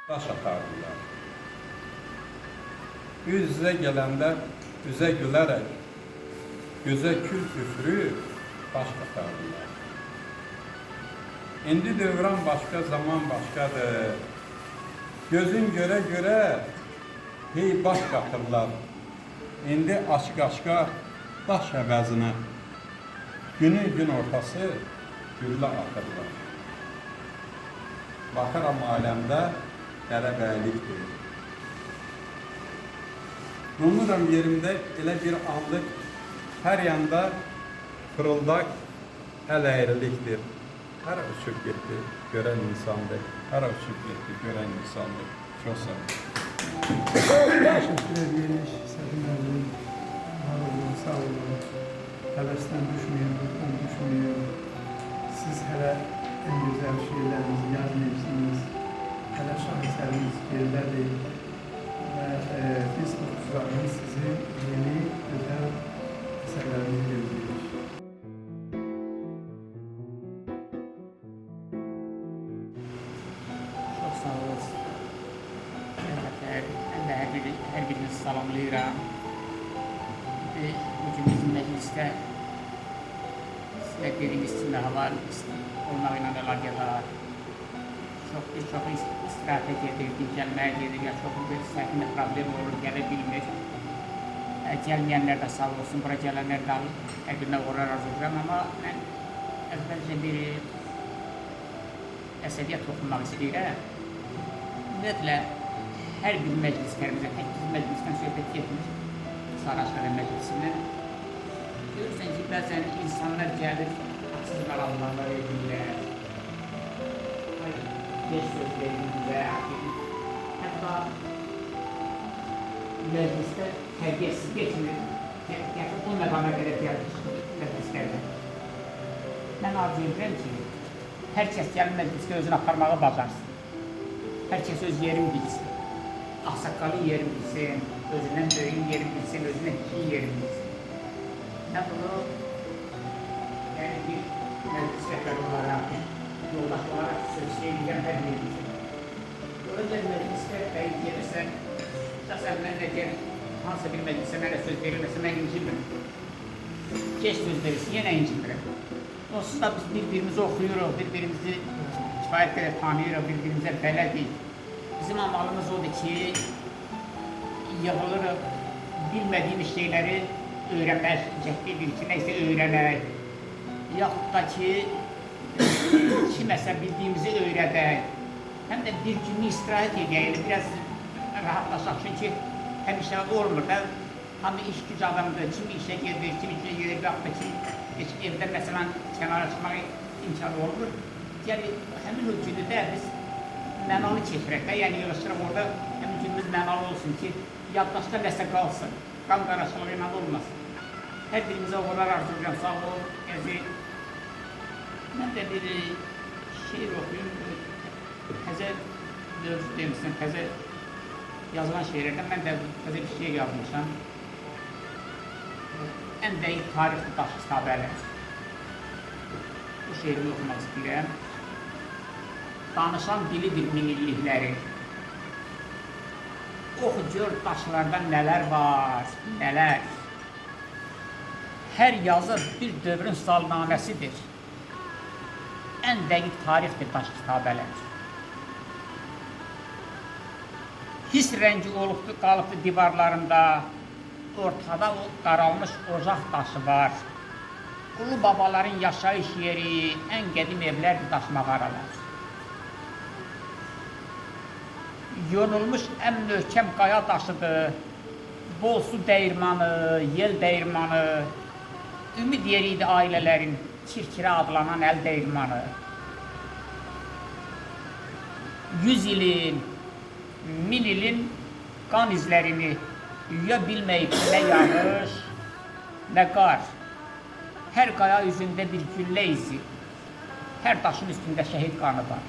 daş atardılar. Yüz-yüze gələndə üzə gülərək, gözə kül üfürüb baş qatardılar. İndi dövran başqa, zaman başqadır. Gözün görə hey baş qatırlar. İndi aşq-aşqa daş əvəzinə günün gün ortası güllə atırlar. Baxıram aləmdə qələbəylikdir. Umuram yerimdə elə bir anlıq hər yanda fırıldak əl əyrilikdir. Hara uçub getdi, görən insandır. Hara uçub getdi, görən insandır. Çox sağ olun. Teşekkür ediyoruz. Sayın Erdoğan. Var olun, sağ olun. Hevesten düşmeyin, buradan düşmeyin. Siz hele en güzel şeylerinizi yazmıyorsunuz. Hele şaheseriniz yerlerdir. Ve biz okuzlarımız sizi yeni güzel eserlerinizi gözlüyoruz. Çok sağ olasın. Ben de her birinizi salamlayıram. Bugün bizim mecliste size dediğimiz için de hava olmağıyla əlaqədar birçok istirahətə gedir, dincəlməyə gedir, ya çox bir səhvində problem olur, gələ bilmir. Gəlməyənlər də sağ olsun, bura gələnlər də hər birinə uğurlar arzulayıram, amma mən əvvəlcə bir əsəbiyyət toxunmaq istəyirəm. Ümumiyyətlə, hər bir məclislərimizə, tək bir məclisdən söhbət getmir, Saraçları məclisindən. Görürsən ki, bəzən insanlar gəlir, haksız qalanlarlar edirlər, geç söz verirlər, hətta məclisdə tərbiyəsiz geçmir, bu məqama qədər gəldik məclislərdə. Mən arzu edirəm ki, hər kəs gəlin məclisdə özünü aparmağı bacarsın. Hər kəs öz yerini bilsin. Ağsaqqalı yerini bilsin, özündən böyüyün yerini bilsin, özündən kiçiyin yerini bilsin. Mən bunu bir məclis rəhbəri olaraq, yoldaş olaraq söyləyəcəm hər birimizin. Öncə məclisdə bəyi gelirsən, şəxsən mən də deyir, hansısa bir məclisə mənə söz verilməsə, mən incilmirəm. Geç söz verirsin, yenə incilmirəm. Onsuz da biz bir-birimizi oxuyuruq, bir-birimizi kifayət qədər tanıyırıq, bir-birimizə bələdik. Bizim amalımız odur ki, yığılırıq, bilmədiyimiz şeyləri öyrənmək, cəhd edir ki, neysə öyrənək. Yaxud da ki, kiməsə bildiyimizi öyrədək. Həm də bir günü istirahət edək, biraz rahatlaşaq. Çünki həmişə olmur da, hamı iş güc adamdır, kim işə gedir, kim işə gedir, yaxud da ki, evdə məsələn kənara çıxmağa imkanı olmur. Yəni, həmin o günü də biz mənalı çəkirək də, yəni yığışırıq orada, həmin günümüz mənalı olsun ki, yaddaşda nəsə qalsın, qan qaraşılığı ilə olmasın. Hər birimizə uğurlar arzulayacağım, sağ ol, Əzi. Mən də bir şeir oxuyum, təzə mövcud demişsin, təzə yazılan şeirlərdən mən də təzə bir şeir yazmışam. Ən dəqiq tarixli daş kitabələr. Bu şeirimi oxumaq istəyirəm. Danışan dilidir minillikləri. Oxu gör daşlarda nələr var, nələr. Hər yazı bir dövrün salnaməsidir. Ən dəqiq tarixdir daş kitabələr. His rəngi olubdu, qalıbdı divarlarında, ortada o qaralmış ocaq daşı var. Ulu babaların yaşayış yeri, ən qədim evlərdir daş mağaralar. Yonulmuş ən möhkəm qaya daşıdır, bol su dəyirmanı, yel dəyirmanı, ümid yeriydi ailələrin Kirkirə adlanan əl dəyirmanı. 100 ilin, 1000 ilin qan izlərini yuya bilməyib nə yağış, nə qar. Hər qaya üzündə bir güllə izi, hər daşın üstündə şəhid qanı var.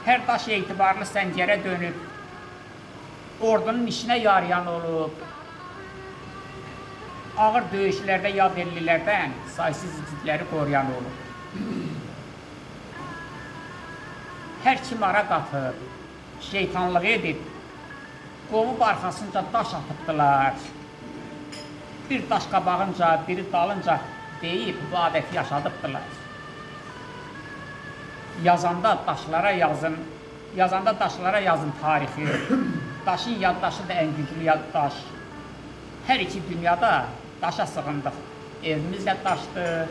Hər daş etibarlı səngərə dönüb, ordunun işinə yarayan olub. Ağır döyüşlərdə yad ellilərdən saysız igidləri qoruyan olub. hər kim ara qatıb, şeytanlıq edib, qovub arxasınca daş atıbdılar. Bir daş qabağınca, biri dalınca deyib bu adəti yaşadıbdılar. Yazanda daşlara yazın tarixi. Daşın yaddaşı da ən güclü yaddaş. Hər iki dünyada daşa sığındıq. Evimiz də daşdır,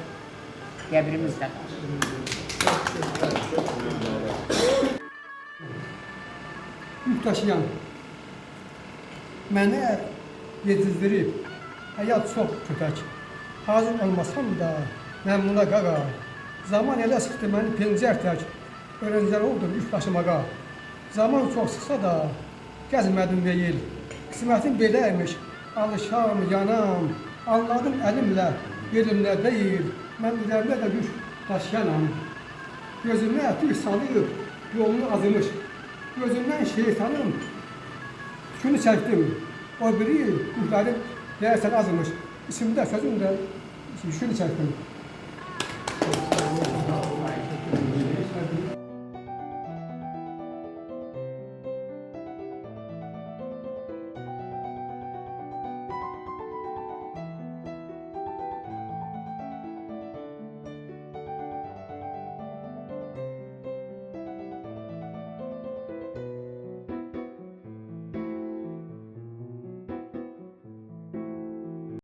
qəbrimiz də daşdır. Yük daşıyan məni yedizdirib, həyat çox kötək. Hazır olmasam da məmnuna qaqa, zaman elə sıxdı məni pencər tək, öğrencilər oldum yük daşımağa. Zaman çox sıxsa da gəzmədim deyil, qismətim beləymiş, alışam, yanam, anladım əlimlə, yerimlə deyil, mən üzərimdə də yük daşıyanam. Gözümə tük salıb, yolunu azımış, gözümdən şeytanın tükünü çəkdim, o biri yüklərim deyərsən azmış, içimdə sözüm də yükünü çəkdim.